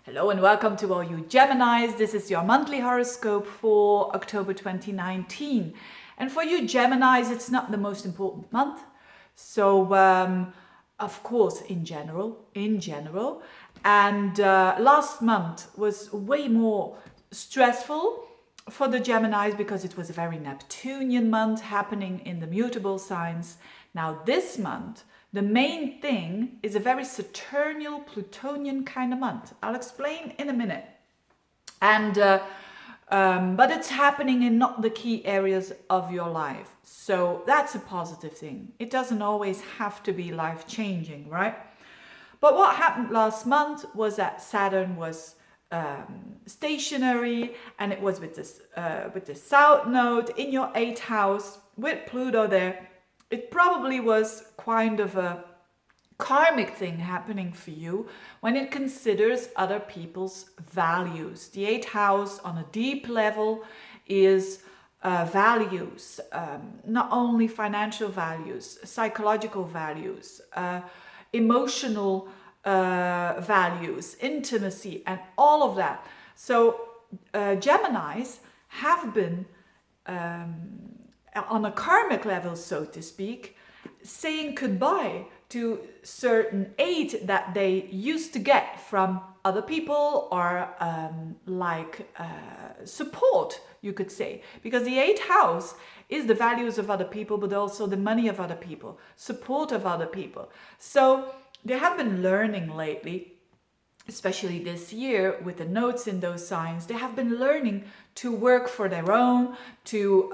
Hello and welcome to all you Geminis. This is your monthly horoscope for October 2019. And for you Geminis, it's not the most important month. So, of course, in general. And last month was way more stressful for the Geminis because it was a very Neptunian month happening in the mutable signs. Now this month, the main thing is a very Saturnal, Plutonian kind of month. I'll explain in a minute. And but it's happening in not the key areas of your life. So that's a positive thing. It doesn't always have to be life-changing, right? But what happened last month was that Saturn was stationary, and it was with this South Node in your 8th house with Pluto there. It probably was kind of a karmic thing happening for you when it considers other people's values. The 8th house on a deep level is values, not only financial values, psychological values, emotional values, intimacy, and all of that. So Geminis have been on a karmic level, so to speak, saying goodbye to certain aid that they used to get from other people, or support, you could say, because the 8th house is the values of other people, but also the money of other people, support of other people. So they have been learning lately, especially this year with the nodes in those signs, they have been learning to work for their own, to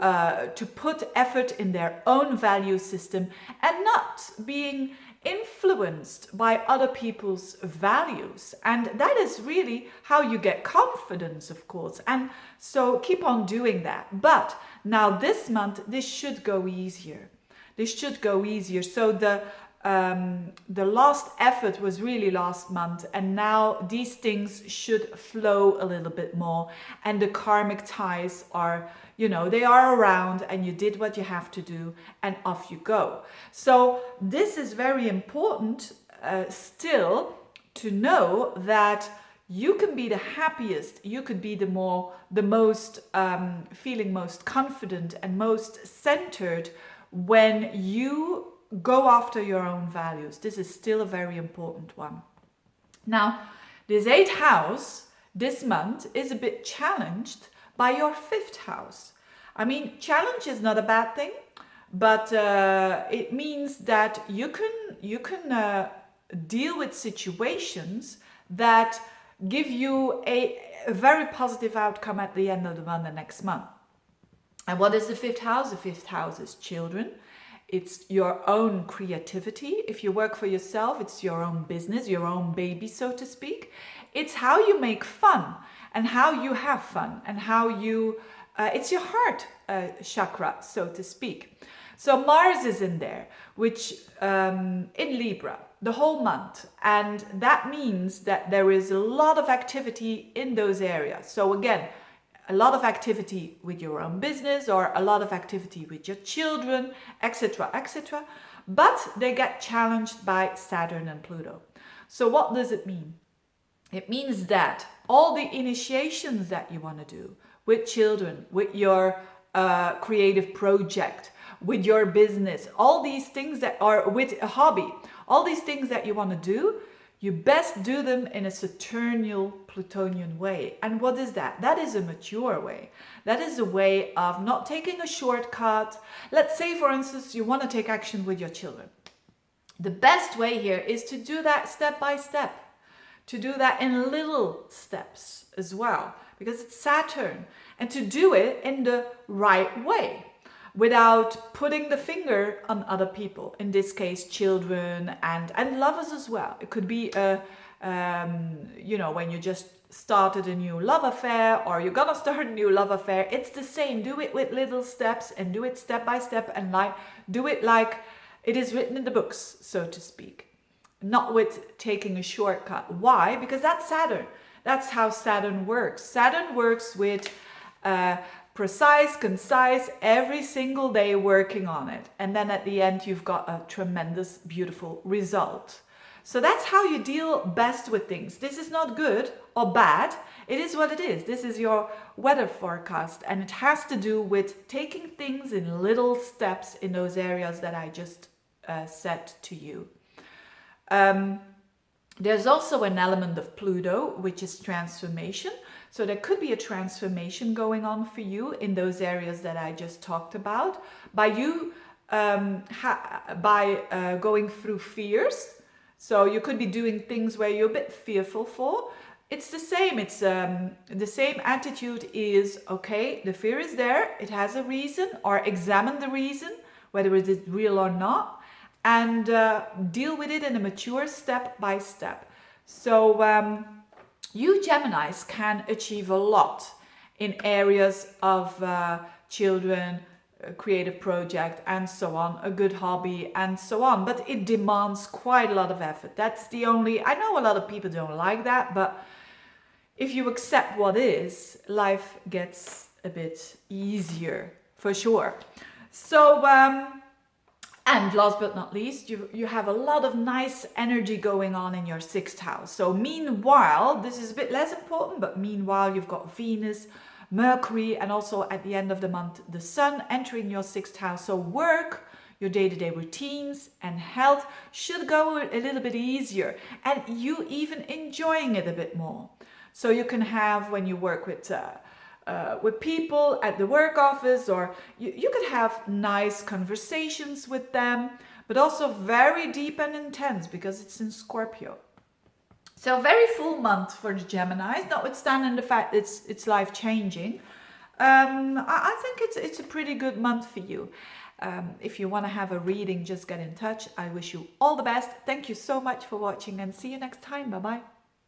put effort in their own value system and not being influenced by other people's values. And that is really how you get confidence, of course. And so keep on doing that. But now this month, this should go easier. So the last effort was really last month, and now these things should flow a little bit more, and the karmic ties are, they are around, and you did what you have to do and off you go. So this is very important still to know that you can be the happiest, you could be the most feeling most confident and most centered when you go after your own values. This is still a very important one. Now, this 8th house this month is a bit challenged by your 5th house. I mean, challenge is not a bad thing, but it means that you can deal with situations that give you a very positive outcome at the end of the month, the next month. And what is the 5th house? The 5th house is children. It's your own creativity. If you work for yourself, it's your own business, your own baby, so to speak. It's how you make fun and how you have fun and how you, it's your heart chakra, so to speak. So Mars is in there, which in Libra, the whole month. And that means that there is a lot of activity in those areas. So again, a lot of activity with your own business, or a lot of activity with your children, etc., etc. But they get challenged by Saturn and Pluto. So what does it mean? It means that all the initiations that you want to do with children, with your creative project, with your business, all these things that are with a hobby, all these things that you want to do, you best do them in a Saturnal, Plutonian way. And what is that? That is a mature way. That is a way of not taking a shortcut. Let's say, for instance, you want to take action with your children. The best way here is to do that step by step, to do that in little steps as well, because it's Saturn, and to do it in the right way, without putting the finger on other people, in this case children and lovers as well. It could be when you just started a new love affair, or you're gonna start a new love affair. It's the same. Do it with little steps, and do it step by step, and do it like it is written in the books, so to speak, not with taking a shortcut. Why? Because that's Saturn. That's how Saturn works. Saturn works with precise, concise, every single day working on it. And then at the end, you've got a tremendous, beautiful result. So that's how you deal best with things. This is not good or bad. It is what it is. This is your weather forecast, and it has to do with taking things in little steps in those areas that I just said to you. There's also an element of Pluto, which is transformation. So there could be a transformation going on for you in those areas that I just talked about by you going through fears. So you could be doing things where you're a bit fearful for. It's the same. It's the same attitude is, okay, the fear is there. It has a reason, or examine the reason, whether it is real or not, and deal with it in a mature step by step. So you Geminis can achieve a lot in areas of children, a creative project, and so on, a good hobby, and so on. But it demands quite a lot of effort. That's the only, I know a lot of people don't like that, but if you accept what is, life gets a bit easier, for sure. So, and last but not least, you have a lot of nice energy going on in your 6th house. So meanwhile, this is a bit less important, but meanwhile you've got Venus, Mercury, and also at the end of the month, the Sun entering your 6th house. So work, your day-to-day routines and health should go a little bit easier, and you even enjoying it a bit more. So you can have, when you work with people at the work office, or you could have nice conversations with them, but also very deep and intense because it's in Scorpio. So very full month for the Geminis, notwithstanding the fact it's life changing. I think it's a pretty good month for you. If you want to have a reading, just get in touch. I wish you all the best. Thank you so much for watching, and see you next time. Bye bye.